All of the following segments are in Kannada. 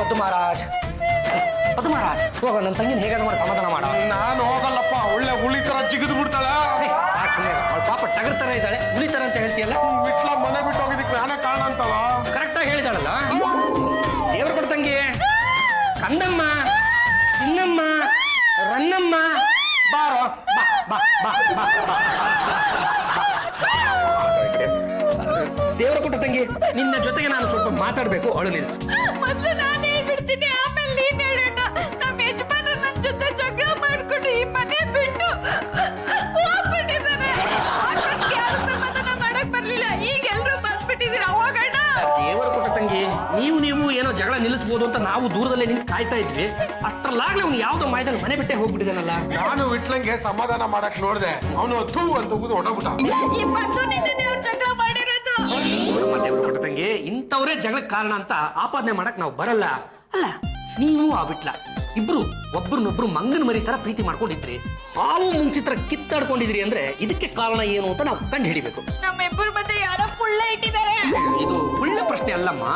ಪದ್ಮರಾಜ್ ಹೋಗ ನನ್ನ ತಂಗಿನ ಹೇಗಾದ್ರು ಮಾಡಿ ಸಮಾಧಾನ ಮಾಡ. ನಾನು ಹೋಗಲ್ಲಪ್ಪ, ಒಳ್ಳೆ ಹುಳಿ ತರ ಜಿಗಿದು ಬಿಡ್ತಾಳೆ. ಸಾಕು ಸುಮ್ಮನೆ, ಅವಳು ಪಾಪ ಟಗರ್ ತರ ಇದ್ದಾಳೆ, ಹುಲಿ ತರ ಅಂತ ಹೇಳ್ತೀಯಲ್ಲ. ವಿಟ್ಲ ಮನೆ ಬಿಟ್ಟು ಹೋಗಿದ್ದಕ್ಕೆ ನಾನೇ ಕಾರಣ ಅಂತಲ್ಲ. ಕರೆಕ್ಟಾಗಿ ಹೇಳಿದಾಳಲ್ಲ. ದೇವ್ರ ಕೊಡ ತಂಗಿ, ಕಂದಮ್ಮ, ಚಿನ್ನಮ್ಮ, ರನ್ನಮ್ಮ, ಬಾರೋ ಬಾ ಬಾ ಬಾ ಬಾ ಬಾ. ದೇವರ ಕೊಟ್ಟ ತಂಗಿ, ನಿನ್ನ ಜೊತೆಗೆ ನಾನು ಸ್ವಲ್ಪ ಮಾತಾಡ್ಬೇಕು, ಅವಳು ನಿಲ್ಸು. ಮೊದಲು ನಾನು ಹೇಳ್ಬಿಡ್ತೀನಿ, ಆಮೇಲೆ ನೀನ್ ಹೇಳೋಣ. ನಮ್ಮ ಯಜಮಾನ ನನ್ನ ಜೊತೆ ಜಗಳ ಮಾಡ್ಕೊಂಡು ಈ ಮನೆ ಬಿಟ್ಟು ಹೋಗ್ಬಿಟ್ಟಿದ್ದಾರೆ. ಯಾರು ಸಮಾಧಾನ ಮಾಡಕ್ ಬರ್ಲಿಲ್ಲ, ಈಗ ಎಲ್ರು ಬಂದ್ಬಿಟ್ಟಿದ್ದೀರಾ, ಹೋಗೋಣ. ದೇವರ ಕೊಟ್ಟ ತಂಗಿ, ನೀವು ಏನೋ ಜಗಳ ನಿಲ್ಲಿಸಬಹುದು ಅಂತ ನಾವು ದೂರದಲ್ಲೇ ನಿಂತು ಕಾಯ್ತಾ ಇದ್ವಿ. ಅಷ್ಟರಲ್ಲಾಗ್ಲೇ ಅವ್ನು ಯಾವ್ದೋ ಮಾಯದಲ್ಲಿ ಮನೆ ಬಿಟ್ಟೆ ಹೋಗ್ಬಿಟ್ಟಿದ್ದಾನಲ್ಲ. ನಾನು ವಿಟ್ಲಂಗೆ ಸಮಾಧಾನ ಮಾಡಕ್ ನೋಡ್ದೆ, ಅವನು ಥೂ ಅಂತ ಹೊಡಬಿಟ್ಟ. ಈ ಬಂದು ನಿಂತಿದೆ ಅವ್ರು ಜಗಳ ಮಾಡಿರೋದು. ದೇವ್ರ ಕೊಟ್ಟ ತಂಗಿ, ಇಂಥವ್ರೇ ಜಗಳಕ್ಕೆ ಕಾರಣ ಅಂತ ಆಪಾದನೆ ಮಾಡಕ್ ನಾವು ಬರಲ್ಲ. ಅಲ್ಲ, ನೀವು ಆ ವಿಟ್ಲ ಇಬ್ರು ಒಬ್ರನ್ನೊಬ್ರು ಮಂಗನ ಮರಿ ತರ ಪ್ರೀತಿ ಮಾಡ್ಕೊಂಡಿದ್ರಿ, ಹಾವು ಮುಂಚಿ ತರ ಕಿತ್ತಾಡ್ಕೊಂಡಿದ್ರಿ ಅಂದ್ರೆ ಇದಕ್ಕೆ ಕಾರಣ ಏನು ಅಂತ ನಾವು ಕಂಡು ಹಿಡಿಬೇಕು. ನಮ್ಮಿಬ್ಬರ ಮಧ್ಯೆ ಯಾರೋ ಪುಳ್ಳ ಇಟ್ಟಿದ್ದಾರೆ. ಇದು ಒಳ್ಳೆ ಪ್ರಶ್ನೆ ಅಲ್ಲಮ್ಮ.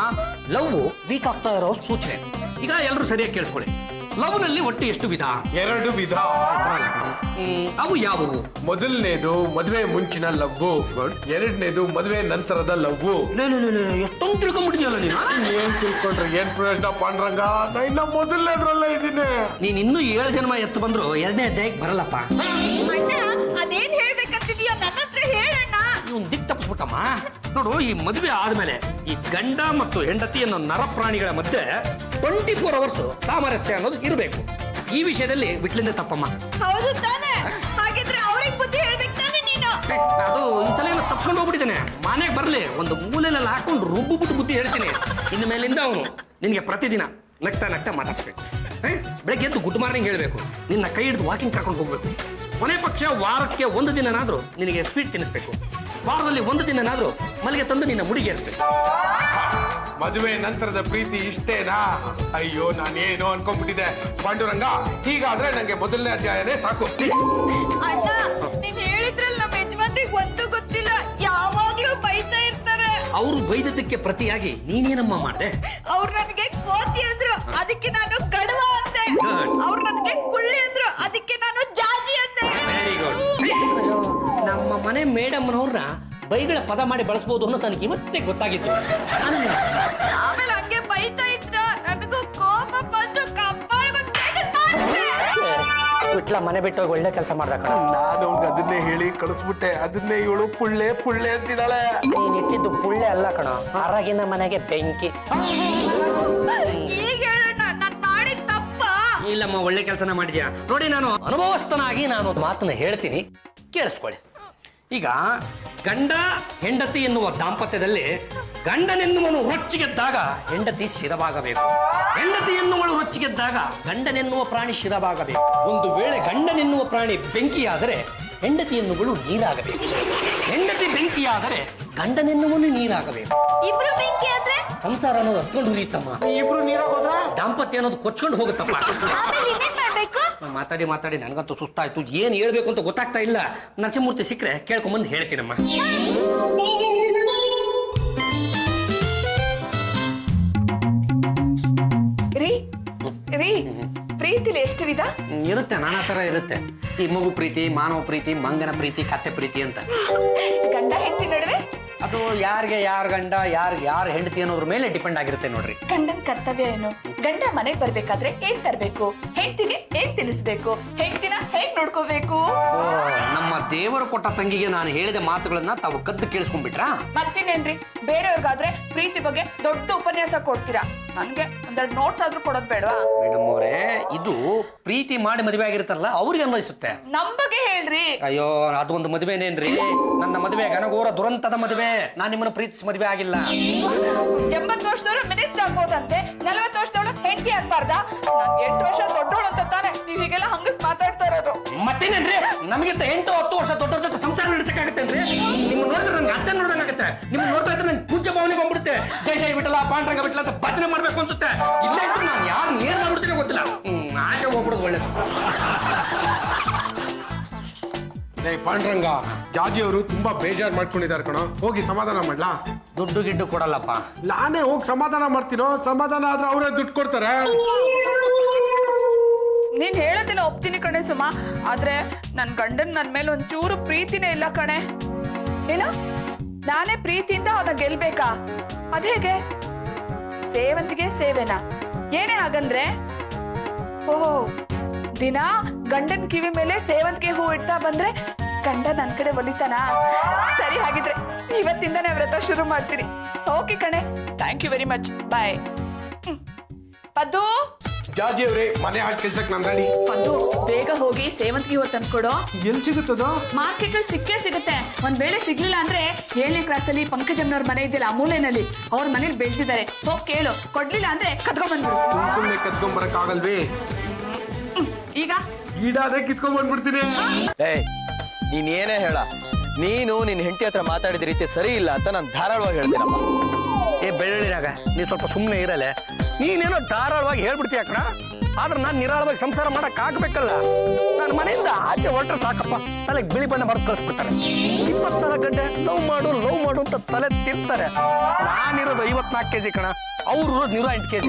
ಲವ್ ವೀಕ್ ಆಗ್ತಾ ಇರೋ ಸೂಚನೆ. ಈಗ ಎಲ್ಲರೂ ಸರಿಯಾಗಿ ಕೇಳಿಸ್ಕೊಳ್ಳಿ. ಲವ್ ನಲ್ಲಿ ಒಟ್ಟು ಎಷ್ಟು ವಿಧ? 2 ವಿಧ. ಅವು ಯಾವುವು? ಮೊದಲನೇದು ಮದುವೆ ಮುಂಚಿನ ಲವ್ವು, ಎರಡನೇದು ಮದುವೆ ನಂತರದ ಲವ್ವು. ಎಷ್ಟೊಂದು ತಿಳ್ಕೊಂಡ್ಬಿಟ್ಟಿದ್ಯಲ್ಲ ನೀನು. ಏನ್ ತಿಳ್ಕೊಂಡ್ರೆ ಏನ್ ಪ್ರಯೋಜನ ಪಾಂಡ್ರಂಗ, ನಾ ಇನ್ನ ಮೊದಲನೇದ್ರಲ್ಲೇ ಇದ್ದೀನಿ. ನೀನ್ ಇನ್ನೂ 7 ಜನ್ಮ ಎತ್ತು ಬಂದ್ರು 2ನೇ ಅಧ್ಯಾಯಕ್ಕೆ ಬರಲ್ಲಪ್ಪ. ಅಣ್ಣ, ಅದೇನ್ ಹೇಳ್ಬೇಕಂತಿದೀಯೋ ನನ್ನ ಹತ್ರ ಹೇಳಣ್ಣ. ಇವ್ನು ದಿಕ್ ತಪ್ಪಿಸ್ಬಿಟ್ಟಮ್ಮ. ನೋಡು, ಈ ಮದುವೆ ಆದ್ಮೇಲೆ ಈ ಗಂಡ ಮತ್ತು ಹೆಂಡತಿ ಅನ್ನೋ ನರ ಪ್ರಾಣಿಗಳ ಮಧ್ಯೆ 24 ಅವರ್ಸ್ ಸಾಮರಸ್ಯ ಅನ್ನೋದು ಇರಬೇಕು. ಈ ವಿಷಯದಲ್ಲಿ ವಿಟ್ಲಿಂದ ತಪ್ಪಮ್ಮ. ಹೌದು ತಾನೆ? ಹಾಗಿದ್ರೆ ಅವ್ರಿಗೆ ಬುದ್ಧಿ ಹೇಳ್ಬೇಕು ತಾನೆ ನೀನು. ಅದು ಈ ಸಲ ತಪ್ಸ್ಕೊಂಡು ಹೋಗ್ಬಿಟ್ಟಿದ್ದೇನೆ. ಮನೆಗೆ ಬರ್ಲಿ, ಒಂದು ಮೂಲೆಯಲ್ಲಿ ಹಾಕೊಂಡು ರುಬ್ಬುಬಿಟ್ಟು ಬುದ್ಧಿ ಹೇಳ್ತೀನಿ. ಇನ್ನು ಮೇಲಿಂದ ಅವನು ನಿನಗೆ ಪ್ರತಿದಿನ ನಗ್ತಾ ಮಾತಾಡ್ಸ್ಬೇಕು. ಬೆಳಗ್ಗೆ ಎದ್ದು ಗುಡ್ ಮಾರ್ನಿಂಗ್ ಹೇಳ್ಬೇಕು, ನಿನ್ನ ಕೈ ಹಿಡಿದು ವಾಕಿಂಗ್ ಕರ್ಕೊಂಡು ಹೋಗ್ಬೇಕು. ಕೊನೆ ಪಕ್ಷ ವಾರಕ್ಕೆ 1 ದಿನನಾದ್ರೂ ನಿನಗೆ ಸ್ವೀಟ್ ತಿನ್ನಿಸ್ಬೇಕು. ವಾರದಲ್ಲಿ 1 ದಿನನಾದ್ರೂ ಮಲ್ಲಿಗೆ ತಂದು ನಿನ್ನ ಮುಡಿಗೇರಿಸ್ಬೇಕು. ಮದುವೆ ನಂತರದ ಪ್ರೀತಿ ಇಷ್ಟೇನಾ? ಅಯ್ಯೋ, ನಾನೇನೋ ಅನ್ಕೊಂಡ್ಬಿಟ್ಟಿದ್ದೆ ಪಾಂಡುರಂಗ. ಹೀಗಾದ್ರೆ ನಂಗೆ ಮೊದಲನೇ ಅಧ್ಯಾಯನೇ ಸಾಕು. ಅಣ್ಣ, ನೀನ್ ಹೇಳಿದ್ರಲ್ಲ ನಮ್ಮ ಯಜಮಾನ್ರಿಗೆ ಒಂದು ಗೊತ್ತಿಲ್ಲ, ಯಾವಾಗ್ಲೂ ಬೈತಾ ಇರ್ತಾರೆ. ಅವರು ಬೈದದ್ದಕ್ಕೆ ಪ್ರತಿಯಾಗಿ ನೀನೇನಮ್ಮ ಮಾಡ್ದೆ? ಅವ್ರು ನನಗೆ ಕೋತಿ ಅಂದ್ರು, ಅದಕ್ಕೆ ನಾನು ಕಡುವ ಅಂದೆ. ಅವ್ರು ನನಗೆ ಕುಳ್ಳಿ ಅಂದ್ರು, ಅದಕ್ಕೆ ನಾನು ಜಾಜಿ ಅಂದೆ. Very good. ನಮ್ಮ ಮನೆ ಮೇಡಮ್ನವ್ರನ್ನ ಬೈಗಳ ಪದ ಮಾಡಿ ಬಳಸಬಹುದು ಅನ್ನೋ ತನಗೆ ಇವತ್ತೇ ಗೊತ್ತಾಗಿತ್ತು. ಆಮೇಲೆ ಹಂಗೆ ಬೈತಾ ಇದ್ರ ನನಗೂ ಕೋಪ ಬಂದು ವಿಟ್ಲ ಮನೆ ಬಿಟ್ಟು ಹೋಗಿ ಒಳ್ಳೆ ಕೆಲಸ ಮಾಡ್ದ. ನಾನು ಅವ್ನಿಗೆ ಅದನ್ನೇ ಹೇಳಿ ಕಳಿಸ್ಬಿಟ್ಟೆ, ಅದನ್ನೇ ಇವಳು ಪುಳ್ಳೆ ಅಂತಿದ್ದಾಳೆ. ನೀನ್ ಇಟ್ಟಿದ್ದು ಪುಳ್ಳೆ ಅಲ್ಲ ಕಣ, ಹೊರಗಿನ ಮನೆಗೆ ಬೆಂಕಿ. ಈಗ ಹೇಳೋಣ, ನಾನ್ ಮಾಡಿದ ತಪ್ಪ. ಇಲ್ಲಮ್ಮ, ಒಳ್ಳೆ ಕೆಲಸನ ಮಾಡಿದ್ಯಾ. ನೋಡಿ, ನಾನು ಅನುಭವಸ್ಥನಾಗಿ ನಾನು ಮಾತನ್ನ ಹೇಳ್ತೀನಿ, ಕೇಳಿಸ್ಕೊಳ್ಳಿ. ಈಗ ಗಂಡ ಹೆಂಡತಿ ಎನ್ನುವ ದಾಂಪತ್ಯದಲ್ಲಿ ಗಂಡನೆನ್ನುವನು ರೊಚ್ಚಿಗೆದ್ದಾಗ ಹೆಂಡತಿ ಶಿರವಾಗಬೇಕು. ಹೆಂಡತಿ ಎನ್ನುವಳು ರೊಚ್ಚಿಗೆದ್ದಾಗ ಗಂಡನೆನ್ನುವ ಪ್ರಾಣಿ ಶಿರವಾಗಬೇಕು. ಒಂದು ವೇಳೆ ಗಂಡನೆನ್ನುವ ಪ್ರಾಣಿ ಬೆಂಕಿಯಾದರೆ ಹೆಂಡತಿ ಎನ್ನುವಳು ನೀರಾಗಬೇಕು. ಹೆಂಡತಿ ಬೆಂಕಿಯಾದರೆ ಗಂಡನೆನ್ನುವನು ನೀರಾಗಬೇಕು. ಇಬ್ರು ಬೆಂಕಿ ಆದ್ರೆ ಸಂಸಾರ ಅನ್ನೋದು ಹತ್ಕೊಂಡು ಹುರಿಯುತ್ತಮ್ಮ. ಇಬ್ರು ನೀರಾಗೋದ್ರ ದಾಂಪತ್ಯ ಅನ್ನೋದು ಕೊಚ್ಕೊಂಡು ಹೋಗುತ್ತಪ್ಪ. ಆಮೇಲೆ ಇನ್ನೇನ್ ಮಾಡ್ಬೇಕು? ಮಾತಾಡಿ ನನಗಂತೂ ಸುಸ್ತಾಯ್ತು. ಏನ್ ಹೇಳ್ಬೇಕು ಅಂತ ಗೊತ್ತಾಗ್ತಾ ಇಲ್ಲ. ನರಸಿಂಹಮೂರ್ತಿ ಸಿಕ್ಕರೆ ಕೇಳ್ಕೊಂಬಂದು ಹೇಳ್ತೀನಮ್ಮ. ರೀ, ಪ್ರೀತಿಲಿ ಎಷ್ಟು ವಿಧ ಇರುತ್ತೆ? ನಾನಾ ತರ ಇರುತ್ತೆ. ಈ ಮಗು ಪ್ರೀತಿ, ಮಾನವ ಪ್ರೀತಿ, ಮಂಗನ ಪ್ರೀತಿ, ಕತ್ತೆ ಪ್ರೀತಿ ಅಂತ. ಗಂಡ ಹೆಂಡತಿ ನಡುವೆ ಅದು ಯಾರಿಗೆ ಯಾರ ಗಂಡ ಯಾರ ಹೆಂಡತಿ ಅನ್ನೋದ್ರ ಮೇಲೆ ಡಿಪೆಂಡ್ ಆಗಿರುತ್ತೆ ನೋಡ್ರಿ. ಗಂಡನ ಕರ್ತವ್ಯ ಏನು? ಗಂಡ ಮನೆಗೆ ಬರ್ಬೇಕಾದ್ರೆ ಏನ್ ತರ್ಬೇಕು, ಹೆಂಡತಿಗೆ ಏನ್ ತಿನ್ನಿಸ್ಬೇಕು, ಹೆಂಡತಿನ ಹೇಗ್ ನೋಡ್ಕೋಬೇಕು? ನಮ್ಮ ದೇವರು ಕೊಟ್ಟ ತಂಗಿಗೆ ನಾನು ಹೇಳಿದ ಮಾತುಗಳನ್ನ ತಾವು ಕದ್ದು ಕೇಳಿಸ್ಕೊಂಡ್ಬಿಟ್ರಾ? ಮತ್ತಿನೇನ್ರಿ, ಬೇರೆಯವ್ರಿಗಾದ್ರೆ ಪ್ರೀತಿ ಬಗ್ಗೆ ದೊಡ್ಡ ಉಪನ್ಯಾಸ ಕೊಡ್ತೀರಾ, ನನ್ಗೆ ಒಂದೆರಡು ನೋಟ್ಸ್ ಆದ್ರೂ ಕೊಡೋದ್ ಬೇಡವಾ? ಮೇಡಮ್ ಅವರೇ, ಇದು ಪ್ರೀತಿ ಮಾಡಿ ಮದುವೆ ಆಗಿರುತ್ತಲ್ಲ ಅವ್ರಿಗೆ ಅನ್ವಯಿಸುತ್ತೆ. ನಮ್ ಬಗ್ಗೆ ಹೇಳ್ರಿ. ಅಯ್ಯೋ, ಅದು ಒಂದು ಮದುವೆನೇನ್ರಿ? ನನ್ನ ಮದುವೆ ಘನಘೋರ ದುರಂತದ ಮದುವೆ. ನಾನ್ ನಿಮ್ಮನ್ನ ಪ್ರೀತಿಸಿ ಮದುವೆ ಆಗಿಲ್ಲ. 80 ವರ್ಷದವ್ರು ಮಿನಿಸ್ಟರ್ ಆಗ್ಬೋದಂತೆ, 40 ವರ್ಷದವಳು ಹೆಂಡತಿ ಆಗ್ಬಾರ್ದ? ನಾನ್ 8 ವರ್ಷ ದೊಡ್ಡೋಳು ಅಂತ ತಾನೆ ನೀವ್ ಹೀಗೆಲ್ಲ ಹಂಗಸ್ ಮಾತಾಡ್ತಾ ಇರೋದು. ಮತ್ತೇನೇನ್ರಿ, ನಮಗಿಂತ 8-10 ವರ್ಷ ದೊಡ್ಡವ್ರ ಜೊತೆ ಸಂಸಾರ ನಡೆಸಕ್ಕಾಗತ್ತೇನ್ರಿ? ನಿಮ್ಮ ನೋಡಿದ್ರೆ ನನ್ಗೆ ಅತ್ತೆ ನೋಡ್ದಂಗಾಗತ್ತೆ. ನಿಮ್ಗೆ ನೋಡ್ತಾ ಇದ್ರೆ ನನ್ಗೆ ಪೂಜ್ಯ ಭಾವನೆ ಬಂದ್ಬಿಡುತ್ತೆ. ಜೈ ಜೈ ಬಿಟ್ಟಲ್ಲ, ಪಾಂಡ್ರಂಗ ಬಿಟ್ಟಲ್ಲ ಅಂತ ಭಜನೆ ಮಾಡ್ಬೇಕು ಅನ್ಸುತ್ತೆ. ಇಲ್ಲೇ ಇದ್ರೆ ನಾನು ಯಾರು ಏನ್ ಮಾಡ್ಬಿಡ್ತೀನಿ ಗೊತ್ತಿಲ್ಲ. ಆಚೆ ಹೋಗ್ಬಿಡೋದು ಒಳ್ಳೇದು. ಪಾಂಡ್ರಂಗ, ಜಾಜಿ ಅವರು ತುಂಬಾ ಬೇಜಾರ್ ಮಾಡ್ಕೊಂಡಿದ್ದಾರೆ ಕಣೋ. ಹೋಗಿ ಸಮಾಧಾನ ಮಾಡ್ಲಾ? ದುಡ್ಡು ಗಿಡ್ಡು ಕೊಡಲ್ಲಪ್ಪ. ನಾನೇ ಹೋಗಿ ಸಮಾಧಾನ ಮಾಡ್ತೀನೋ? ಸಮಾಧಾನ ಆದ್ರೆ ಅವರೇ ದುಡ್ಡು ಕೊಡ್ತಾರೆ. ನೀನ್ ಹೇಳೋದಿಲ್ಲ ಒಪ್ತೀನಿ ಕಣೆ ಸುಮ, ಆದ್ರೆ ನನ್ ಗಂಡನ್ ನನ್ ಮೇಲೆ ಒಂಚೂರು ಪ್ರೀತಿನೇ ಇಲ್ಲ ಕಣೆ. ಏನು ನಾನೇ ಪ್ರೀತಿಯಿಂದ ಅವನ ಗೆಲ್ಬೇಕಾ? ಅದೇಗೆ? ಸೇವಂತಿಗೆ ಸೇವೆನಾ? ಏನೇ ಹಾಗಂದ್ರೆ? ಓಹೋ, ದಿನ ಗಂಡನ್ ಕಿವಿ ಮೇಲೆ ಸೇವಂತಿಗೆ ಹೂ ಇಡ್ತಾ ಬಂದ್ರೆ ಗಂಡ ನನ್ ಕಡೆ ಒಲಿತಾನ? ಸರಿ, ಹಾಗಿದ್ರೆ ಇವತ್ತಿಂದಾನೇ ವ್ರತ ಶುರು ಮಾಡ್ತೀನಿ. ಓಕೆ ಕಣೆ, ಥ್ಯಾಂಕ್ ಯು ವೆರಿ ಮಚ್, ಬಾಯ್. ಪದ್ದು, ಜಾಜಿ ಅವ್ರೆ, ಮನೆ ಹಾಕಿ ಕೆಲ್ಸಕ್ಕೆ ನಾನು ರೆಡಿ. ಪದ್ದು, ಬೇಗ ಹೋಗಿ ಸೇವಂತಿಗೆ ಹೂ ತಂದ್ಕೊಡು. ಎಲ್ಲಿ ಸಿಗುತ್ತದ? ಮಾರ್ಕೆಟ್ ಅಲ್ಲಿ ಸಿಕ್ಕೇ ಸಿಗುತ್ತೆ. ಒಂದ್ ವೇಳೆ ಸಿಗ್ಲಿಲ್ಲ ಅಂದ್ರೆ 7ನೇ ಕ್ಲಾಸ್ ಅಲ್ಲಿ ಪಂಕಜಮ್ಮನವ್ರ ಮನೆ ಇದೆಯಲ್ಲ, ಆ ಮೂಲೆನಲ್ಲಿ ಅವ್ರ ಮನೇಲಿ ಬೆಳೆದಿದ್ದಾರೆ. ಹೋಗಿ ಕೇಳು, ಕೊಡ್ಲಿಲ್ಲ ಅಂದ್ರೆ ಕದ್ಕೊಂಡ್ ಬಂದ್ಬಿಡು. ಸುಮ್ಮನೆ ಕತ್ಕೊಂಡ್ ಬರಕ್ ಆಗಲ್ವೇ? ಈಗ ಈಡಾದೆ ಕಿತ್ಕೊಂಡ್ ಬಂದ್ಬಿಡ್ತೀನಿ. ಏಯ್, ನೀನ್ ಏನೇ ಹೇಳ, ನೀನು ನಿನ್ ಹೆಂಡತಿ ಹತ್ರ ಮಾತಾಡಿದ ರೀತಿ ಸರಿ ಇಲ್ಲ ಅಂತ ನಾನು ಧಾರಾಳವಾಗಿ ಹೇಳ್ತೀನಪ್ಪ. ಏ ಬೆಳ್ಳಿನಾಗ ನೀ ಸ್ವಲ್ಪ ಸುಮ್ಮನೆ ಇರಲ್ಲ. ನೀನೇನೋ ಧಾರಾಳವಾಗಿ ಹೇಳ್ಬಿಡ್ತೀಯ ಕಣ, ಆದ್ರೆ ನಾನು ನಿರಾಳವಾಗಿ ಸಂಸಾರ ಮಾಡಕ್ ಆಗ್ಬೇಕಲ್ಲ. ನನ್ನ ಮನೆಯಿಂದ ಆಚೆ ಹೊರಟ್ರೆ ಸಾಕಪ್ಪ, ತಲೆಗೆ ಬಿಳಿ ಬಣ್ಣ ಬರ್ದು ಕಳಿಸ್ಬಿಡ್ತಾರೆ. 24 ಗಂಟೆ ಲವ್ ಮಾಡು ಅಂತ ತಲೆ ತಿಂತಾರೆ. ನಾನಿರೋದು 54 kg ಕಣ, ಅವ್ರು 108 kg.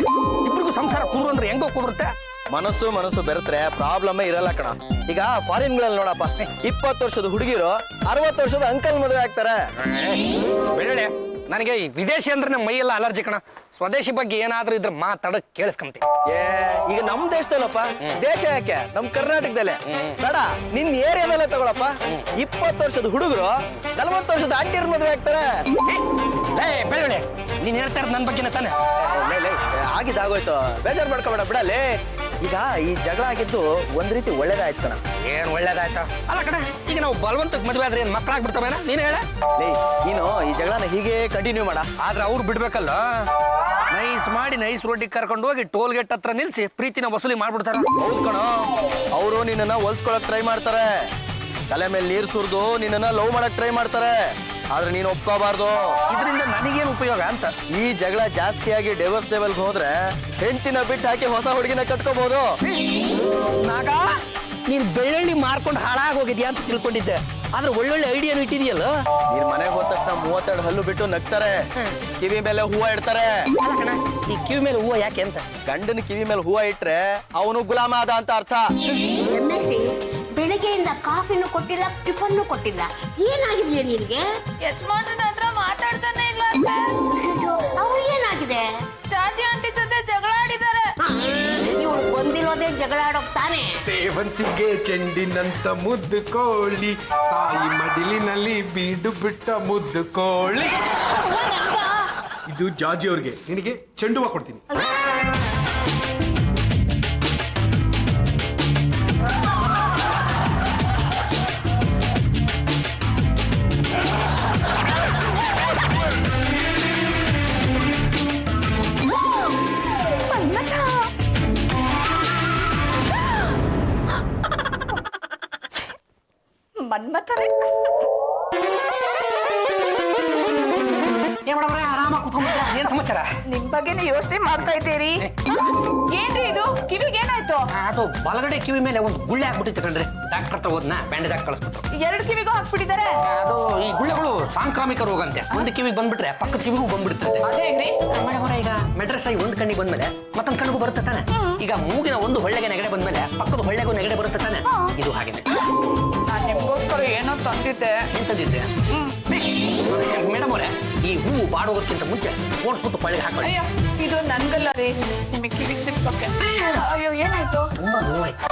ಇಬ್ರಿಗೂ ಸಂಸಾರ ಕೂರು ಅಂದ್ರೆ ಹೆಂಗೋ ಕೂರುತ್ತೆ? ಮನಸ್ಸು ಬೆರೆತ್ರೆ ಪ್ರಾಬ್ಲಮ್ ಇರಲ್ಲ ಕಣ. ಈಗ ಫಾರಿನ್ ಗಳಲ್ಲಿ ನೋಡಪ್ಪ, 20 ವರ್ಷದ ಹುಡುಗಿರು 60 ವರ್ಷದ ಅಂಕಲ್ ಮದುವೆ ಆಗ್ತಾರೆ. ಬೆಳ್ಳಿ, ನನಗೆ ಈ ವಿದೇಶಿ ಅಂದ್ರೆ ನಮ್ಮ ಮೈಯೆಲ್ಲ ಅಲರ್ಜಿ ಕಣ. ಸ್ವದೇಶಿ ಬಗ್ಗೆ ಏನಾದ್ರೂ ಇದ್ರೆ ಮಾತಾಡಕ್ ಕೇಳಿಸ್ಕೊಂತೀನಿ. ಈಗ ನಮ್ ದೇಶದಲ್ಲಪ್ಪ, ದೇಶ ಯಾಕೆ, ನಮ್ ಕರ್ನಾಟಕದಲ್ಲೇ ಬೇಡ, ನಿನ್ ಏರಿಯಾದಲ್ಲೇ ತಗೊಳಪ್ಪ. 20 ವರ್ಷದ ಹುಡುಗರು 40 ವರ್ಷದ ಆಂಟಿಯರ್ ಮದುವೆ ಆಗ್ತಾರೆ. ಬೆಳ್ಳಿ, ನೀನ್ ಹೇಳ್ತಾ ಇರೋದು ನನ್ನ ಬಗ್ಗೆನೇ ತಾನೆ? ಆಗಿದ್ದಾಗೋಯ್ತು, ಬೇಜಾರು ಮಾಡ್ಕೋಬೇಡ ಬಿಡಲೇ. ಈಗ ಈ ಜಗಳ ಆಗಿದ್ದು ಒಂದ್ ರೀತಿ ಒಳ್ಳೇದಾಯ್ತು ಕಣ. ಏನ್ ಒಳ್ಳೇದಾಯ್ತಾ? ಅಲ್ಲ ಕಣ, ಈಗ ನಾವು ಬಲವಂತಕ್ಕೆ ಮದುವೆ ಆದ್ರೆ ಏನ್ ಮಕ್ಕಳಾಗ್ಬಿಡ್ತಾವೇನ? ನೀನ್ ಹೇಳ. ನೀನು ಈ ಜಗಳನ ಹೀಗೆ ಕಂಟಿನ್ಯೂ ಮಾಡ. ಆದ್ರೆ ಅವ್ರು ಬಿಡ್ಬೇಕಲ್ಲ. ನೈಸ್ ರೋಡಿಗೆ ಕರ್ಕೊಂಡು ಹೋಗಿ ಟೋಲ್ ಗೇಟ್ ಹತ್ರ ನಿಲ್ಸಿ ಪ್ರೀತಿನ ವಸೂಲಿ ಮಾಡ್ಬಿಡ್ತಾರ. ಹೌದು ಕಣೋ, ಅವರು ನಿನ್ನನ್ನ ಹೊಲ್ಸ್ಕೊಳಕ್ ಟ್ರೈ ಮಾಡ್ತಾರೆ. ತಲೆ ಮೇಲೆ ನೀರ್ ಸುರಿದು ನಿನ್ನನ್ನ ಲವ್ ಮಾಡಕ್ ಟ್ರೈ ಮಾಡ್ತಾರೆ. ಆದ್ರೆ ನೀನು ಒಪ್ಕೋಬಾರ್ದು. ಇದರಿಂದ ನನಗೇನು ಉಪಯೋಗ ಅಂತ? ಈ ಜಗಳ ಜಾಸ್ತಿಯಾಗಿ ಡಿವೋರ್ಸ್ ಲೆವೆಲ್ಗೆ ಹೋದ್ರೆ ಹೆಂಡತಿನ ಬಿಟ್ಟು ಹಾಕಿ ಹೊಸ ಹುಡುಗಿನ ಕಟ್ಕೋಬಹುದು. ನಾಗ, ನೀನ್ ಬೆಳ್ಳುಳ್ಳಿ ಮಾರ್ಕೊಂಡು ಹಾಳಾಗಿ ಹೋಗಿದ್ಯಾ ಅಂತ ತಿಳ್ಕೊಂಡಿದ್ದೆ, ಆದ್ರೆ ಒಳ್ಳೊಳ್ಳೆ ಐಡಿಯಾನು ಇಟ್ಟಿದೆಯಲ್ಲ. ನೀನ್ ಮನೆಗೆ ಹೋದ ತಕ್ಷಣ 32 ಹಲ್ಲು ಬಿಟ್ಟು ನಗ್ತಾರೆ, ಕಿವಿ ಮೇಲೆ ಹೂವ ಇಡ್ತಾರೆ. ಅಲ್ಲ ಕಣ, ಈ ಕಿವಿ ಮೇಲೆ ಹೂವು ಯಾಕೆ ಅಂತ? ಗಂಡನ ಕಿವಿ ಮೇಲೆ ಹೂವ ಇಟ್ರೆ ಅವನು ಗುಲಾಮ ಆದ ಅಂತ ಅರ್ಥ. ಬೆಳಗ್ಗೆಯಿಂದ ಕಾಫಿನೂ ಕೊಟ್ಟಿಲ್ಲ, ಟಿಫನ್ನು ಕೊಟ್ಟಿಲ್ಲ. ಏನಾಗಿದೆಯಾ ನಿನ್ಗೆ? ಯಜಮಾನ್ರನ್ನ ಹತ್ರ ಮಾತಾಡ್ತಾನೆ ಇಲ್ಲ. ಅವ್ರು ಏನಾಗಿದೆ? ಚಾಚಿ ಆಂಟಿ ಜೊತೆ ಜಗಳ ಆಡಿದ್ದಾರೆ. ಇವಳು ಬಂದಿರೋದೇ ಜಗಳ ಆಡೋಕ್ ತಾನೆ. ಸೇವಂತಿಗೆ ಚೆಂಡಿನಂತ ಮುದ್ದು ಕೋಳಿ, ತಾಯಿ ಮಡಿಲಿನಲ್ಲಿ ಬೀಡು ಬಿಟ್ಟ ಮುದ್ದು ಕೋಳಿ. ಇದು ಜಾಜಿ ಅವ್ರಿಗೆ, ನಿನಗೆ ಚೆಂಡು ಹೂವ ಕೊಡ್ತೀನಿ. ಮನ್ಮಥರೇ, ಆರಾಮ ಕುತ್ಕೊಂಡ್ಬಿಟ್ಟ. ಏನ್ ಸಮಾಚಾರ? ನಿಮ್ ಬಗ್ಗೆನೇ ಯೋಚನೆ ಮಾಡ್ತಾ ಇದ್ದೀರಿ. ಏನ್ರಿ ಇದು? ಕಿವಿಗೆ ಏನಾಯ್ತು? ಅದು ಬಲಗಡೆ ಕಿವಿ ಮೇಲೆ ಒಂದು ಗುಳ್ಳೆ ಹಾಕ್ಬಿಟ್ಟಿತ್ತು ಕಣ್ರಿ. ಡಾಕ್ಟರ್ ಹತ್ರ ಹೋದ್ನ, ಬ್ಯಾಂಡೇಜ್ ಹಾಕಿ ಕಳಿಸ್ಬಿಟ್ರು. 2 ಕಿವಿಗೂ ಹಾಕ್ಬಿಟ್ಟಿದ್ದಾರೆ. ಅದು ಈ ಗುಳ್ಳೆಗಳು ಸಾಂಕ್ರಾಮಿಕ ರೋಗ ಅಂತೆ. ಒಂದು ಕಿವಿಗೆ ಬಂದ್ಬಿಟ್ರೆ ಪಕ್ಕದ ಕಿವಿಗೂ ಬಂದ್ಬಿಡುತ್ತೆ. ಅದೇ ಹೆಂಗ್ರಿ? ಈಗ ಮೆಡ್ರೆಸ್ ಆಗಿ ಒಂದು ಕಣ್ಣಿಗೆ ಬಂದ್ಮೇಲೆ ಮತ್ತೊಂದು ಕಣ್ಣಿಗೂ ಬರುತ್ತೆ ತಾನೆ. ಈಗ ಮೂಗಿನ ಒಂದು ಹೊಳ್ಳೆಗೆ ನೆಗಡೆ ಬಂದ್ಮೇಲೆ ಪಕ್ಕದ ಹೊಳ್ಳೆಗೂ ನೆಗಡೆ ಬರುತ್ತೆ ತಾನೆ. ಇದು ಹಾಗೇನೆ. ನಾನು ನಿಮ್ಗೋಸ್ಕರ ಏನೋ ತಂದಿದ್ದೆ. ಎಂತದಿದ್ದೆ ಮೇಡಮ್ ಅವರೇ? ಈ ಹೂವು ಬಾಡೋದಕ್ಕಿಂತ ಮುಂಚೆ ಓಡಿಸ್ಬಿಟ್ಟು ಪಳ್ಳಿಗೆ ಹಾಕೊಳ್ಳಿ. ಅಯ್ಯೋ, ಇದು ನನ್ಗಲ್ಲ ರೀ, ನಿಮಗೆ ಕಿವಿಗೆ ಸಿಕ್ಸೋಕೆ. ಅಯ್ಯೋ, ಏನಾಯ್ತು? ತುಂಬಾ ನೋವಾಯ್ತು.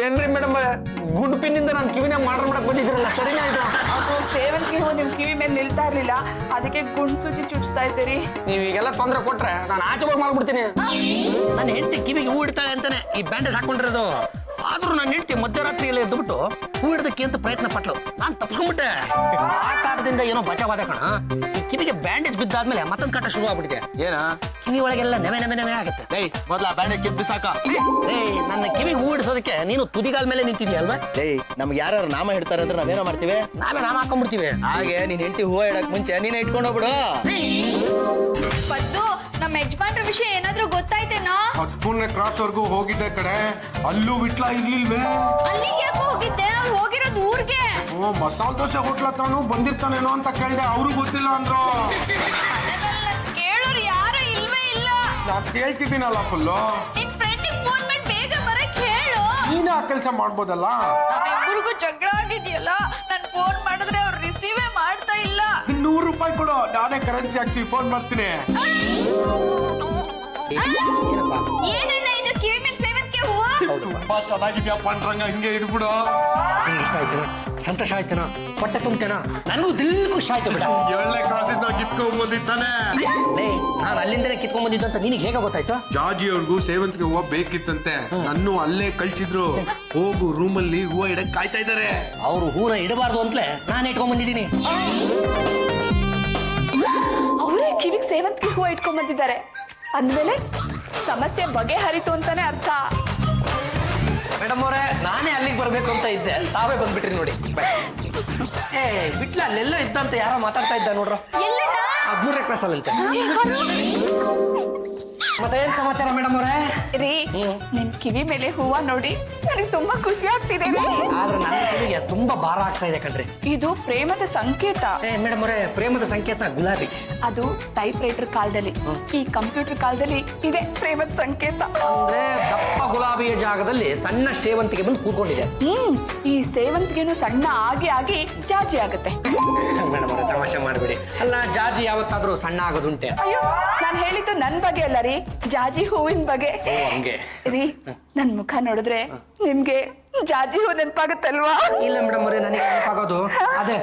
ಏನ್ರಿ ಮೇಡಮ್, ಗುಡ್ಪಿನಿಂದ ನಾನು ಕಿವಿನ ಮಾಡ್ರ್ ಮಾಡಕ್ ಬಂದಿದ್ದೀರಲ್ಲ, ಸರಿನಾ ಇದು? ಅದು ಸೇವಂತಿಗೆ ಹೂ ನಿಮ್ ಕಿವಿ ಮೇಲೆ ನಿಲ್ತಾ ಇರ್ಲಿಲ್ಲ, ಅದಕ್ಕೆ ಗುಂಡ್ಸುಚಿ ಚುಚ್ತಾ ಇದ್ದೀರಿ. ನೀವು ಈಗೆಲ್ಲ ತೊಂದರೆ ಕೊಟ್ರೆ ನಾನು ಆಚೆ ಹೋಗಿ ಮಾಡ್ಬಿಡ್ತೀನಿ. ನನ್ನ ಹೆಂಡತಿ ಕಿವಿಗೆ ಹೂ ಇಡ್ತಾಳೆ ಅಂತಾನೆ ಈ ಬ್ಯಾಂಡೇಜ್ ಹಾಕೊಂಡಿರೋದು. ಆದ್ರೂ ನಾನು ಹೆಂಡತಿ ಮಧ್ಯರಾತ್ರಿಯಲ್ಲಿ ಎದ್ದುಬಿಟ್ಟು ಹೂ ಹಿಡ್ದಕ್ಕೆ ಅಂತ ಪ್ರಯತ್ನ ಪಟ್ಲು. ನಾನು ತಪ್ಸ್ಕೊಂಡ್ಬಿಟ್ಟೆ. ಆ ಕಾಟದಿಂದ ಏನೋ ಬಚಾವಾದ ಕಣ. ಈ ಕಿವಿಗೆ ಬ್ಯಾಂಡೇಜ್ ಬಿದ್ದಾದ್ಮೇಲೆ ಮತ್ತೊಂದು ಕಾಟ ಶುರು ಆಗ್ಬಿಟ್ಟಿದೆ. ಏನ ಕಿವಿ ಒಳಗೆಲ್ಲ ನೆವೆ ನೆವೆ ನೆವೆ ಆಗುತ್ತೆ. ಏಯ್ ಮೊದ್ಲ ಬ್ಯಾಂಡೇಜ್ ಕಿತ್ತು ಸಾಕ. ನನ್ನ ಕಿವಿಗೆ ಹೂ ಹಿಡಿಸೋದಕ್ಕೆ ನೀನು ತುದಿಗಾಲ ಮೇಲೆ ನಿಂತಿದ್ಯಲ್ವಾ? ಏಯ್ ನಮ್ಗೆ ಯಾರು ನಾಮ ಹಿಡ್ತಾರೆ ಅಂದ್ರೆ ನಾವೇನೋ ಮಾಡ್ತೀವಿ. ನಾವೇ ನಾಮ ಹಾಕೊಂಡ್ಬಿಡ್ತೀವಿ. ಹಾಗೆ ನೀನ್ ಹೆಂಡತಿ ಹೂವ ಇಡಕ್ ಮುಂಚೆ ನೀನೇ ಇಟ್ಕೊಂಡು ಹೋಗ್ಬಿಡು. ಪದ್ದು ನಮ್ಮ ಯಜಮಾನ್ರ ವಿಷಯ ಏನಾದ್ರೂ ಗೊತ್ತಾಯ್ತೇನೋ? 13ನೇ ಕ್ರಾಸ್ ವರ್ಗೂ ಹೋಗಿದ್ದೆ ಕಡೆ, ಅಲ್ಲೂ ವಿಟ್ಲ ಇರ್ಲಿಲ್ವೇ? ಅಲ್ಲಿಗೆ ಯಾಕೆ ಹೋಗಿದ್ದೆ? ಅವ್ರು ಹೋಗಿರೋದು ಊರ್ಗೆ. ಮಸಾಲ ದೋಸೆ ಹೋಟ್ಲ ಹತ್ರನೂ ಬಂದಿರ್ತಾನೇನೋ ಅಂತ ಕೇಳಿದೆ, ಅವರು ಗೊತ್ತಿಲ್ಲ ಅಂದ್ರು. ಮನೆಯಲ್ಲ ಕೇಳೋರು ಯಾರು ಇಲ್ವೇ ಇಲ್ಲ. ನಾನು ಕೇಳ್ತಿದ್ದೀನಲ್ಲ ಫುಲ್ಲು. ನಿನ್ ಫ್ರೆಂಡಿಗೆ ಫೋನ್ ಮಾಡಿ ಬೇಗ ಬರಕ್ ಹೇಳು. ನೀನೇ ಆ ಕೆಲಸ ಮಾಡ್ಬೋದಲ್ಲ. ನಮ್ಮಿಬ್ಬರಿಗೂ ಜಗಳ ಆಗಿದೆಯಲ್ಲ, ನಾನು ಫೋನ್ ಮಾಡಿದ್ರೆ ಅವ್ರು ರಿಸೀವೇ ಮಾಡ್ತಾ ಇಲ್ಲ. ₹100 ಕೊಡು, ನಾನೇ ಕರೆನ್ಸಿ ಹಾಕ್ಸಿ ಫೋನ್ ಮಾಡ್ತೀನಿ. ಏನಣ್ಣ ಇದು ಕಿವಿ ಮೇಲೆ ಸೇವಂತಿಗೆ ಹೂವು? ತುಂಬಾ ಚೆನ್ನಾಗಿದ್ಯಾ ಪಾಂಡ್ರಂಗ, ಹಿಂಗೆ ಇರ್ಬಿಡು. ನಿಂಗೆ ಇಷ್ಟ ಆಯ್ತೇನೋ? ಸಂತೋಷ ಆಯ್ತೇನೋ? ಹೊಟ್ಟೆ ತುಂಬ್ತೇನೋ? ನನಗೂ ದಿಲ್ ಖುಷಿ ಆಯ್ತು ಬಿಡ. 7ನೇ ಕ್ರಾಸಿಂದ ಕಿತ್ಕೊಂಡ್ ಬಂದಿದ್ದಾನೆ. ನಾನು ಅಲ್ಲಿಂದಲೇ ಕಿತ್ಕೊಂಡ್ ಬಂದಿದ್ದು ಅಂತ ನಿನಗೆ ಹೇಗೆ ಗೊತ್ತಾಯ್ತು? ಜಾಜಿ ಅವ್ರಿಗೂ ಸೇವಂತಿಗೆ ಹೂವು ಬೇಕಿತ್ತಂತೆ, ನನ್ನೂ ಅಲ್ಲೇ ಕಳ್ಸಿದ್ರು. ಹೋಗು ರೂಮಲ್ಲಿ ಹೂವು ಇಡಕ್ ಕಾಯ್ತಾ ಇದ್ದಾರೆ. ಅವರು ಹೂನ ಇಡಬಾರ್ದು ಅಂತಲೇ ನಾನು ಇಟ್ಕೊಂಡ್ ಬಂದಿದ್ದೀನಿ. ಅವರೇ ಕಿವಿಗೆ ಸೇವಂತಿಗೆ ಹೂವು ಇಟ್ಕೊಂಡ್ ಬಂದಿದ್ದಾರೆ ಅಂದ್ಮೇಲೆ ಸಮಸ್ಯೆ ಬಗೆಹರಿತು ಅಂತಾನೆ ಅರ್ಥ. ಮೇಡಮ್ ಅವರೇ, ನಾನೇ ಅಲ್ಲಿಗೆ ಬರ್ಬೇಕು ಅಂತ ಇದ್ದೆ, ತಾವೇ ಬಂದ್ಬಿಟ್ರಿ ನೋಡಿ. ಏ ಬಿಟ್ಲ ಅಲ್ಲೆಲ್ಲ ಇದ್ದಂತ ಯಾರೋ ಮಾತಾಡ್ತಾ ಇದ್ದ ನೋಡ್ರ. 13ನೇ ಕ್ಲಾಸ್ ಅಲ್ಲಂತೆ. ಮತ್ತೆ ಏನ್ ಸಮಾಚಾರ ಮೇಡಮ್ ಅವರೇ? ರೀ ನಿನ್ ಕಿವಿ ಮೇಲೆ ಹೂವ ನೋಡಿ ನನಗೆ ತುಂಬಾ ಖುಷಿ ಆಗ್ತಿದೆ. ಆದ್ರೆ ನನ್ನ ಕಿವಿಗೆ ತುಂಬಾ ಭಾರ ಆಗ್ತಾ ಇದೆ ಕಣ್ರಿ. ಇದು ಪ್ರೇಮದ ಸಂಕೇತ. ಏ ಮೇಡಮ್ ಅವರೇ, ಪ್ರೇಮದ ಸಂಕೇತ ಗುಲಾಬಿ. ಅದು ಟೈಪ್ ರೈಟರ್ ಕಾಲದಲ್ಲಿ, ಈ ಕಂಪ್ಯೂಟರ್ ಕಾಲದಲ್ಲಿ ಇದೆ ಪ್ರೇಮದ ಸಂಕೇತ. ಅಂದ್ರೆ ದಪ್ಪ ಗುಲಾಬಿಯ ಜಾಗದಲ್ಲಿ ಸಣ್ಣ ಸೇವಂತಿಗೆ ಬಂದು ಕೂತ್ಕೊಂಡಿದೆ. ಈ ಸೇವಂತಿಗೆನು ಸಣ್ಣ ಆಗಿ ಜಾಜಿ ಆಗುತ್ತೆ. ಮೇಡಮ್ ಅವರೇ, ತಮಾಷೆ ಮಾಡ್ಬೇಡಿ. ಅಲ್ಲ, ಜಾಜಿ ಯಾವತ್ತಾದ್ರೂ ಸಣ್ಣ ಆಗೋದುಂಟೆ? ಅಯ್ಯೋ, ನಾನ್ ಹೇಳಿದ್ದು ನನ್ ಬಗ್ಗೆ ಅಲ್ಲ ರೀ, ಜಾಜಿ ಹೂವಿನ ಬಗ್ಗೆ. ಹಂಗೆ ರೀ, ನನ್ ಮುಖ ನೋಡಿದ್ರೆ ನಿಮ್ಗೆ ಜಾಜಿ ಹೂ ನೆನಪಾಗುತ್ತಲ್ವಾ? ಇಲ್ಲ ಮೇಡಮ್ ಅವರೇ, ನನಗೆ ನೆನಪಾಗೋದು ಅದೇ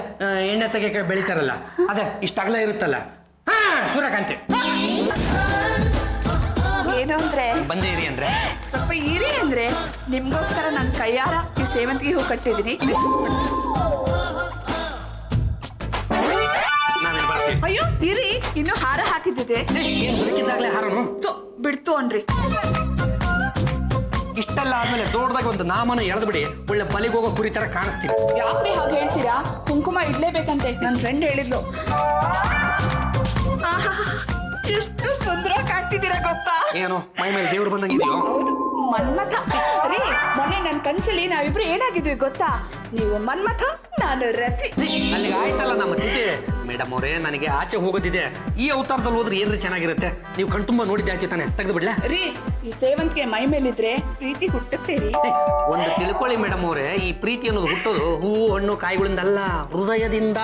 ಎಣ್ಣೆ ತೆಗೆಗೆ ಬೆಳಿತಾರಲ್ಲ, ಅದೇ ಇಷ್ಟ ಅಗಲ ಇರುತ್ತಲ್ಲ, ಸೂರ್ಯಕಾಂತಿ. ಏನು ಅಂದ್ರೆ ಬಂದೇ ಇರಿ ಅಂದ್ರೆ ಸ್ವಲ್ಪ ಇರಿ ಅಂದ್ರೆ ನಿಮ್ಗೋಸ್ಕರ ನನ್ ಕೈಯಾರ ಈ ಸೇವಂತಿಗೆ ಹೂ ಕಟ್ಟಿದೀನಿ. ನಾವೇನು ಬರ್ತೀವಿ. ಅಯ್ಯೋ ಇರಿ, ಇನ್ನು ಹಾರ ಹಾಕಿದ್ದಿದೆ. ಏನು ಬದುಕಿದ್ದಾಗಲೇ ಹಾರನು ಬಿಡ್ತು ಅನ್ರಿ. ಇಷ್ಟೆಲ್ಲ ಆದ್ಮೇಲೆ ದೊಡ್ಡದಾಗ ಒಂದು ನಾಮನ ಎಳೆದು ಬಿಡಿ, ಒಳ್ಳೆ ಬಲಿಗೆ ಹೋಗೋ ಕುರಿ ತರ ಕಾಣಿಸ್ತೀವಿ. ಯಾಕ್ರಿ ಹಾಗೆ ಹೇಳ್ತೀರಾ? ಕುಂಕುಮ ಇಡ್ಲೇಬೇಕಂತೆ ನನ್ ಫ್ರೆಂಡ್ ಹೇಳಿದ್ಲು. ಎಷ್ಟು ಸುಂದರ ಕಾಣ್ತಿದ್ದೀರಾ ಗೊತ್ತಾ? ಏನು ಮೈ ಮೇಲೆ ದೇವ್ರು ಬಂದಂಗಿದೆಯೋ? ಹೌದು, ಮನ್ಮಥ. ರೀ, ಮೊನ್ನೆ ನನ್ ಕನ್ಸಲ್ಲಿ ನಾವಿಬ್ರು ಏನಾಗಿದ್ವಿ ಗೊತ್ತಾ? ನೀವು ಮನ್ಮಥ, ನಾನು ರತಿ. ಅಲ್ಲಿಗೆ ಆಯ್ತಲ್ಲ ನಮ್ಮ ತಿಥಿ. ಮೇಡಮ್ ಅವರೇ, ನನಗೆ ಆಚೆ ಹೋಗೋದಿದೆ. ಈ ಅವತಾರದಲ್ಲಿ ಹೋದ್ರೆ ಏನ್ರಿ ಚೆನ್ನಾಗಿರುತ್ತೆ? ನೀವು ಕಣ್ತುಂಬ ನೋಡಿದ್ದೆ ಆಯ್ತು ತಾನೆ, ತೆಗೆದು ಬಿಡ್ಲಾ? ರೀ, ಈ ಸೇವಂತಿಗೆ ಮೈ ಮೇಲಿದ್ರೆ ಪ್ರೀತಿ ಹುಟ್ಟುತ್ತೆ ರೀ. ಒಂದು ತಿಳ್ಕೊಳ್ಳಿ ಮೇಡಮ್ ಅವರೇ, ಈ ಪ್ರೀತಿ ಅನ್ನೋದು ಹುಟ್ಟೋದು ಹೂವು ಹಣ್ಣು ಕಾಯಿಗಳಿಂದಲ್ಲ, ಹೃದಯದಿಂದ.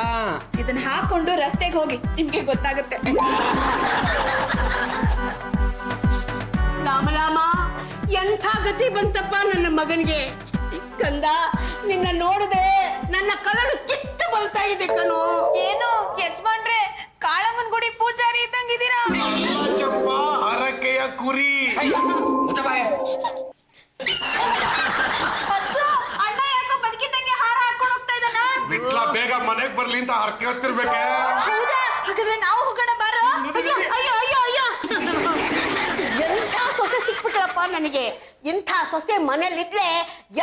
ಇದನ್ನ ಹಾಕೊಂಡು ರಸ್ತೆಗೆ ಹೋಗಿ, ನಿಮ್ಗೆ ಗೊತ್ತಾಗುತ್ತೆ. ರಾಮ, ಎಂಥ ಗತಿ ಬಂತಪ್ಪ ನನ್ನ ಮಗನಿಗೆ. ಕಂದ, ನಿನ್ನ ನೋಡದೆ ನನ್ನ ಕರಳು ಕಿತ್ತು ಬರ್ತಾ ಇದೆ ಕಣೋ. ಏನು ಯಜಮಾನ್ರೆ, ಕಾಳಮ್ಮನ್ ಗುಡಿ ಪೂಜಾರಿ ಇದ್ದಂಗಿದ್ದೀರಾ? ಚಪ್ಪ ಹರಕೆಯ ಕುರಿ. ಅಣ್ಣ ಯಾಕೋ ಬದುಕಿದ್ದಂಗೆ ಹಾರ ಹಾಕೊಂಡು ಹೋಗ್ತಾ ಇದ್ದಾನ? ವಿಟ್ಲ ಬೇಗ ಮನೆಗ್ ಬರ್ಲಿ ಅಂತ ಹರಕೆ ಹೊತ್ತಿರ್ಬೇಕೆ. ಹೌದಾ? ಹಾಗಾದ್ರೆ ನಾವು ಹೋಗೋಣ ಬಾರೋ. ಅಯ್ಯೋ ಅಯ್ಯೋ ಅಯ್ಯೋ ಅಯ್ಯೋ, ಎಂಥ ಸೊಸೆ ಸಿಕ್ಬಿಟ್ರಪ್ಪ ನನಗೆ. ಇಂಥ ಸೊಸೆ ಮನೇಲಿದ್ರೆ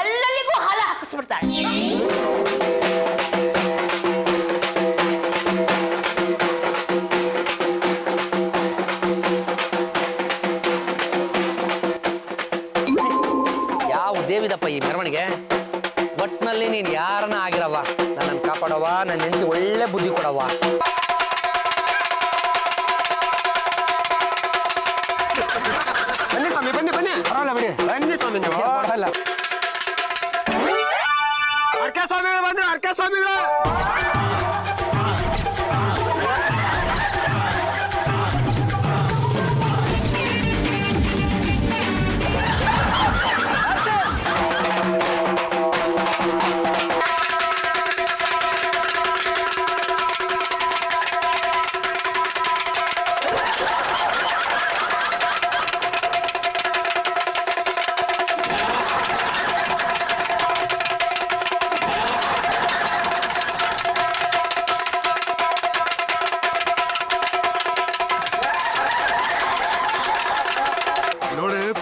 ಎಲ್ಲರಿಗೂ ಹಾಲ ಹಾಕಿಸ್ಬಿಡ್ತಾಳೆ. ಯಾವ ದೇವಿದಪ್ಪ ಈ ಮೆರವಣಿಗೆ? ಒಟ್ನಲ್ಲಿ ನೀನ್ ಯಾರನ್ನ ಆಗಿರವ, ನನ್ನನ್ನು ಕಾಪಾಡವ, ನನ್ನ ಹೆಂಡತಿ ಒಳ್ಳೆ ಬುದ್ಧಿ ಕೊಡವ. ಬನ್ನಿ ಸ್ವಾಮಿ, ಬನ್ನಿ ಬನ್ನಿ. ಪರವಾಗಿಲ್ಲ ಬಿಡಿ. ಬನ್ನಿ ಸ್ವಾಮಿ, ನೀವು ಪರವಾಗಿಲ್ಲ. ಅರ್ಕೆ ಸ್ವಾಮಿಗಳು ಬಂದ್ರು, ಅರ್ಕೆ ಸ್ವಾಮಿಗಳು.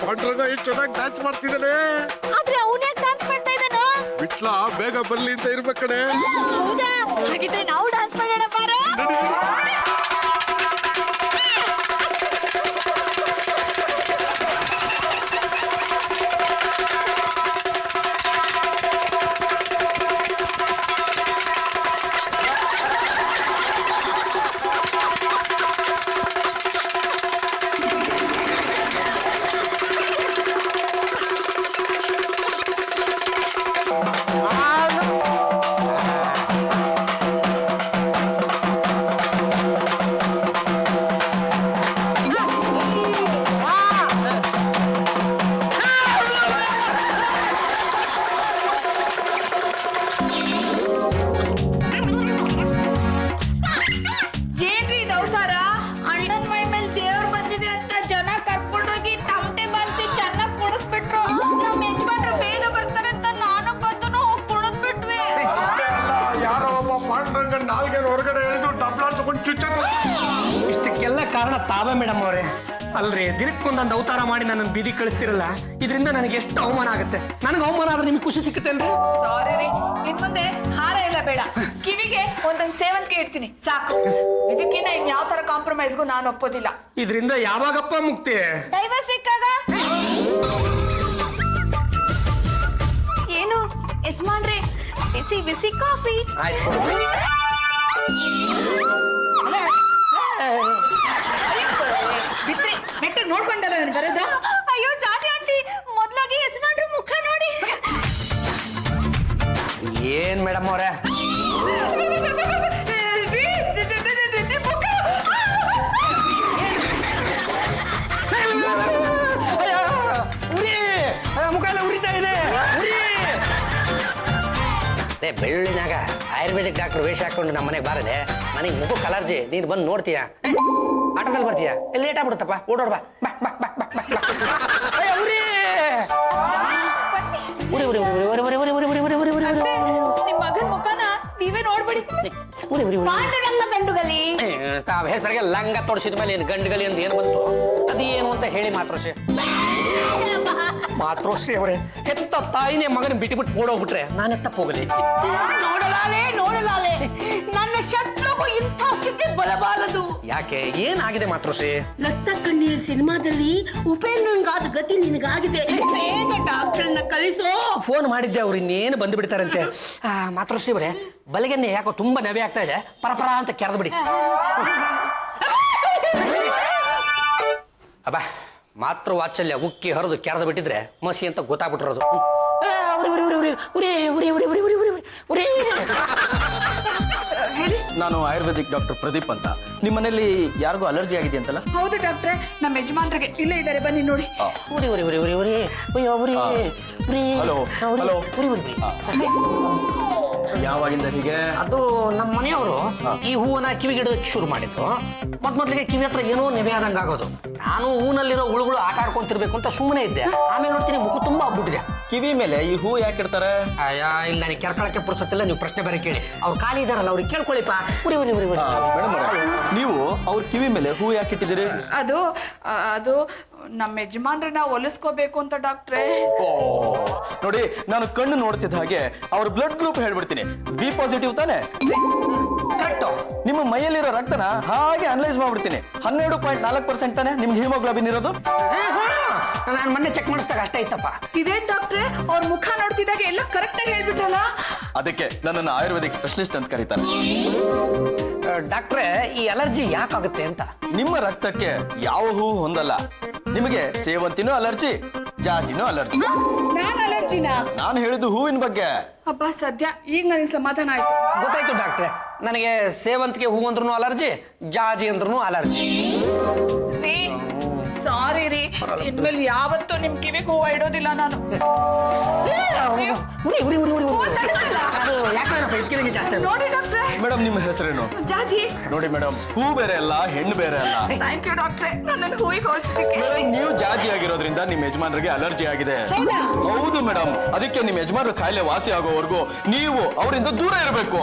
ಪಾಂಡ್ರಂಗ ಎಷ್ಟು ಚೆನ್ನಾಗಿ ಡ್ಯಾನ್ಸ್ ಮಾಡ್ತಿದ್ದಾನೆ. ಆದ್ರೆ ಅವನ್ ಯಾಕೆ ಡಾನ್ಸ್ ಮಾಡ್ತಾ ಇದ್ದಾನೋ? ಬಿಟ್ಲ ಬೇಗ ಬರ್ಲಿ ಅಂತ ಇರ್ಬೇಕ್ ಕಣೆ. ಹೌದಾ? ಹಾಗಿದ್ರೆ ನಾವು ಡಾನ್ಸ್ ಮಾಡೋಣ ಬಾರ. ಏನ್ರಿ ಇದು ಅವತಾರ? ಅಣ್ಣನ್ ಮೈ ಮೇಲೆ ದೇವ್ರು ಬಂದಿದೆ ಅಂತ ಜನ ಕರ್ಕೊಂಡೋಗಿ ತಮಟೆ ಬಾರಿಸಿ ಚೆನ್ನಾಗಿ ಕುಣಿಸ್ಬಿಟ್ರು. ನಮ್ಮ ಯಜಮಾನ್ರು ಬೇಗ ಬರ್ತಾರೆ ಅಂತ ನಾನು ಬಂದು ಹೋಗಿ ಕುಣಿದ್ಬಿಟ್ವಿ. ಅಷ್ಟೇ ಅಲ್ಲ, ಯಾರೋ ಒಬ್ಬ ಪಾಂಡ್ರಂಗ ನಾಲ್ಗೆ ಹೊರಗಡೆ ಎಳೆದು ಡಬ್ಲ ತಗೊಂಡು ಚುಚ್ಚಕ. ಇಷ್ಟಕ್ಕೆಲ್ಲ ಕಾರಣ ತಾವೇ ಮೇಡಮ್ ಅವರೇ. ಅಲ್ರಿ, ದಿನಕ್ಕೊಂದೊಂದು ಅವತಾರ ಮಾಡಿ ನನ್ನ ಬೀದಿ ಕಳಿಸ್ತಿರಲ್ಲ, ಇದರಿಂದ ನನಗೆ ಎಷ್ಟು ಅವಮಾನ ಆಗುತ್ತೆ. ನನಗೆ ಅವಮಾನ ಆದ್ರೆ ನಿಮ್ಗೆ ಖುಷಿ ಸಿಕ್ಕುತ್ತೇನ್ರಿ? ಸಾರಿ ರೀ, ಇನ್ ಮುಂದೆ ಹಾರ ಎಲ್ಲ ಬೇಡ, ಕಿವಿಗೆ ಒಂದೊಂದು ಸೇವಂತಿಗೆ ಇಡ್ತೀನಿ ಸಾಕು. ಇದಕ್ಕಿಂತ ಇನ್ ಯಾವ ತರ ಕಾಂಪ್ರಮೈಸ್ಗೂ ನಾನು ಒಪ್ಪೋದಿಲ್ಲ. ಇದರಿಂದ ಯಾವಾಗಪ್ಪ ಮುಕ್ತಿ? ಡೈವರ್ಸ್ ಸಿಕ್ಕಾಗ. ಏನು ಯಜಮಾನ್ರೆ, ಬಿಸಿ ಬಿಸಿ ಕಾಫಿ. ಆಯ್ತು. ಬಿತ್ರಿ ಮೆಟ್ಟಿಗೆ ನೋಡ್ಕೊಂಡಲ್ಲ ಇವನು ಬರೋದು. ಅಯ್ಯೋ ಜಾಜಿ ಆಂಟಿ, ಮೊದ್ಲಾಗಿ ಯಜಮಾನ್ರ ಮುಖ ನೋಡಿ. ಏನ್ ಮೇಡಮ್ ಅವರೇ? ಮುಖ ಎಲ್ಲ ಉರಿತಾ ಇದೆ. ಬೆಳ್ಳಿನಾಗ ಆಯುರ್ವೇದಿಕ್ ಡಾಕ್ಟರ್ ವೇಷ ಹಾಕೊಂಡು ನಮ್ಮ ಮನೆಗೆ ಬಾರದೆ, ನನಗೆ ಮುಖಕ್ಕೆ ಅಲರ್ಜಿ. ನೀನು ಬಂದು ನೋಡ್ತೀಯಾ? ಆಟೋದಲ್ಲಿ ಬರ್ತೀಯಾ? ಲೇಟ್ ಆಗ್ಬಿಡುತ್ತಪ್ಪ, ಓಡೋಡ್ ಬಾ. ಬಾ ಬಾ ಬಾ ಬಾ ಬಾ ಬಾ. ಅಯ್ಯೋ, ಉರಿ ಉರಿ ಉರಿ ಉರಿ ಉರಿ ಉರಿ ಉರಿ ಉರಿ ಉರಿ ಉರಿ ಉರಿ ಉರಿ. ನಿಮ್ ಮಗನ್ ಮುಖನ ನೀವೇ ನೋಡ್ಬಿಡಿ. ಉರಿ ಉರಿ ಉರಿ. ಪಾಂಡುರಂಗ ಗಂಡುಗಲಿ. ತಾವ್ ಹೆಸರಿಗೆ ಲಂಗ ತೊಡಸಿದ ಮೇಲೆ ಏನು ಗಂಡುಗಲಿ ಅಂತ ಏನು ಬಂತು? ಅದೇನು ಅಂತ ಹೇಳಿ ಮಾತೃಶ್ರೀ. ಮಾತೃಶ್ರೀ ಅವರೇ, ಹೆತ್ತ ತಾಯಿನೇ ಮಗನ ಬಿಟ್ಟು ಓಡೋಗ್ಬಿಟ್ರೆ ನಾನೆತ್ತಪ್ಪ ಹೋಗಲಿ? ನೋಡಲಾಲೆ ನೋಡಲಾಲೆ, ನನ್ನ ಶತ್ರುಗೂ ಇಂಥ ಸ್ಥಿತಿ ಬರಬಾರದು. ಯಾಕೆ, ಏನಾಗಿದೆ ಮಾತೃಶ್ರೀ? ಲತ್ತ ಕಣ್ಣೀರ್ ಸಿನಿಮಾದಲ್ಲಿ ಉಪೇಂದ್ರನ್ಗಾದ ಗತಿ ನಿನಗಾಗಿದೆ. ಬೇಗ ಡಾಕ್ಟರ್ನ ಕಳಿಸೋ. ಫೋನ್ ಮಾಡಿದ್ದೆ, ಅವ್ರು ಇನ್ನೇನು ಬಂದು ಬಿಡ್ತಾರಂತೆ. ಮಾತೃಶ್ರೀ ಅವರೇ, ಬಲಗೆನ್ನೆ ಯಾಕೋ ತುಂಬಾ ನವೆ ಆಗ್ತಾ ಇದೆ, ಪರಪರ ಅಂತ ಕೆರೆದು ಬಿಡಿ. ಅಬ್ಬಾ, ಮಾತೃ ವಾತ್ಸಲ್ಯ ಉಕ್ಕಿ ಹರಿದು ಕೆರೆದು ಬಿಟ್ಟಿದ್ರೆ ಮಸಿ ಅಂತ ಗೊತ್ತಾಗ್ಬಿಟ್ಟಿರೋದು. ನಾನು ಆಯುರ್ವೇದಿಕ್ ಡಾಕ್ಟರ್ ಪ್ರದೀಪ್ ಅಂತ. ನಿಮ್ಮ ಮನೇಲಿ ಯಾರಿಗೂ ಅಲರ್ಜಿ ಆಗಿದೆ ಅಂತಲ್ಲ? ಹೌದು ಡಾಕ್ಟ್ರೆ, ನಮ್ಮ ಯಜಮಾನ್ರಿಗೆ ಇಲ್ಲೇ ಇದ್ದಾರೆ, ಬನ್ನಿ ನೋಡಿ. ಉರಿ ಉರಿ ಉರಿ ಉರಿ ಉರಿ ಅಯ್ಯೋ ಉರಿ ಉರಿ. Hello hello. ಉರಿ ಉರಿ. ಯಾವಾಗಿಂದ ಹೀಗೆ? ಅದು ನಮ್ಮ ಮನೆಯವರು ಈ ಹೂವನ್ನ ಕಿವಿಗಿಡೋದಕ್ಕೆ ಶುರು ಮಾಡಿದ್ರು. ಮೊದ್ಲಿಗೆ ಕಿವಿ ಹತ್ರ ಏನೋ ನೆವೆ ಆದಂಗೆ ಆಗೋದು. ನಾನು ಹೂನಲ್ಲಿರೋ ಹುಳುಗಳು ಆಟ ಆಡ್ಕೊಂತಿರ್ಬೇಕು ಅಂತ ಸುಮ್ಮನೆ ಇದ್ದೆ. ಆಮೇಲೆ ನೋಡ್ತೀನಿ ಮುಖ ತುಂಬಾ ಆಗ್ಬಿಟ್ಟಿದೆ. ಕಿವಿ ಮೇಲೆ ಈ ಹೂ ಯಾಕೆ ಇಡ್ತಾರೆ? ಅಯ್ಯ, ಇಲ್ಲ, ನನಗೆ ಕೆರ್ಕೊಳಕ್ಕೆ ಪುರ್ಸತ್ತಿಲ್ಲ. ನೀವು ಪ್ರಶ್ನೆ ಬೇರೆ ಕೇಳಿ. ಅವ್ರು ಖಾಲಿ ಇದಾರಲ್ಲ, ಅವ್ರಿಗೆ ಕೇಳ್ಕೊಳ್ಳಿಪ್ಪ. ಉರಿ ಉರಿ ಉರಿ ಉರಿ. ಮೇಡಮ್, ನೀವು ಅವ್ರ ಕಿವಿ ಮೇಲೆ ಹೂ ಯಾಕೆ ಇಟ್ಟಿದ್ದೀರಿ? ಅದು ನಮ್ಮ ಯಜಮಾನ್ರನ್ನ ಒಲಿಸ್ಕೋಬೇಕು ಅಂತ ಡಾಕ್ಟ್ರೆ. ನೋಡಿ, ನಾನು ಕಣ್ಣು ನೋಡ್ತಿದ್ದ ಹಾಗೆ ಅವ್ರ ಬ್ಲಡ್ ಗ್ರೂಪ್ ಹೇಳ್ಬಿಡ್ತೀನಿ. ಬಿ ಪಾಸಿಟಿವ್ ತಾನೆ? ಕರೆಕ್ಟು. ನಿಮ್ಮ ಮೈಯಲ್ಲಿರೋ ರಕ್ತನ ಹಾಗೆ ಅನಲೈಸ್ ಮಾಡ್ಬಿಡ್ತೀನಿ. 12.4% ತಾನೆ ನಿಮ್ಗೆ ಹಿಮೋಗ್ಲೋಬಿನ್ ಇರೋದು? ನಾನು ಮೊನ್ನೆ ಚೆಕ್ ಮಾಡಿಸಿದಾಗ ಅಷ್ಟೇ ಇತ್ತಪ್ಪ. ಇದೇನ್ ಡಾಕ್ಟ್ರೆ, ಅವ್ರ ಮುಖ ನೋಡ್ತಿದ್ದಾಗ ಎಲ್ಲ ಕರೆಕ್ಟ್ ಆಗಿ ಹೇಳ್ಬಿಟ್ರಲ್ಲ. ಅದಕ್ಕೆ ನನ್ನನ್ನು ಆಯುರ್ವೇದಿಕ್ ಸ್ಪೆಷಲಿಸ್ಟ್ ಅಂತ ಕರೀತಾರೆ. ಡಾಕ್ಟ್ರೆ, ಈ ಅಲರ್ಜಿ ಯಾಕಾಗುತ್ತೆ ಅಂತ? ನಿಮ್ಮ ರಕ್ತಕ್ಕೆ ಯಾವ ಹೂ ಹೊಂದಲ್ಲ. ನಿಮಗೆ ಸೇವಂತಿನೂ ಅಲರ್ಜಿ, ಜಾಜಿನೂ ಅಲರ್ಜಿ. ನಾನ್ ಅಲರ್ಜಿನಾ? ನಾನು ಹೇಳಿದ್ದು ಹೂವಿನ ಬಗ್ಗೆ. ಅಬ್ಬಾ, ಸದ್ಯ ಈಗ ನನಗೆ ಸಮಾಧಾನ ಆಯ್ತು. ಗೊತ್ತಾಯ್ತು ಡಾಕ್ಟ್ರೆ, ನನಗೆ ಸೇವಂತಿಗೆ ಹೂ ಅಂದ್ರೂ ಅಲರ್ಜಿ, ಜಾಜಿ ಅಂದ್ರೂ ಅಲರ್ಜಿ. ರೀ, ಸಾರಿ ರೀ, ಇನ್ಮೇಲೆ ಯಾವತ್ತೂ ನಿಮ್ ಕಿವಿಗೆ ಹೂವ ಇಡೋದಿಲ್ಲ ನಾನು. ಉರಿ ಉರಿ ಉರಿ ಉರಿ ಹೂವ ತಡೆದಿಲ್ಲ. ಅದು ಯಾಕಂದ್ರೆ ಇದಕ್ಕಿದಂಗೆ ಜಾಸ್ತಿ ಆಗುತ್ತೆ. ನೋಡಿ ಡಾಕ್ಟ್ರೆ. ಮೇಡಮ್, ನಿಮ್ಮ ಹೆಸರೇನು? ಜಾಜಿ. ನೋಡಿ ಮೇಡಮ್, ಹೂ ಬೇರೆ ಅಲ್ಲ, ಹೆಣ್ಣು ಬೇರೆ ಅಲ್ಲ. ಥ್ಯಾಂಕ್ ಯು ಡಾಕ್ಟ್ರೆ, ನನ್ನನ್ನು ಹೂವಿಗೆ ಹೋಲಿಸಿದ್ದಕ್ಕೆ. ಮೇಡಮ್, ನೀವು ಜಾಜಿ ಆಗಿರೋದ್ರಿಂದ ನಿಮ್ಮ ಯಜಮಾನರಿಗೆ ಅಲರ್ಜಿ ಆಗಿದೆ. ಹೌದಾ? ಹೌದು ಮೇಡಮ್, ಅದಕ್ಕೆ ನಿಮ್ಮ ಯಜಮಾನರ ಕಾಯಿಲೆ ವಾಸಿ ಆಗೋವರೆಗೂ ನೀವು ಅವರಿಂದ ದೂರ ಇರಬೇಕು.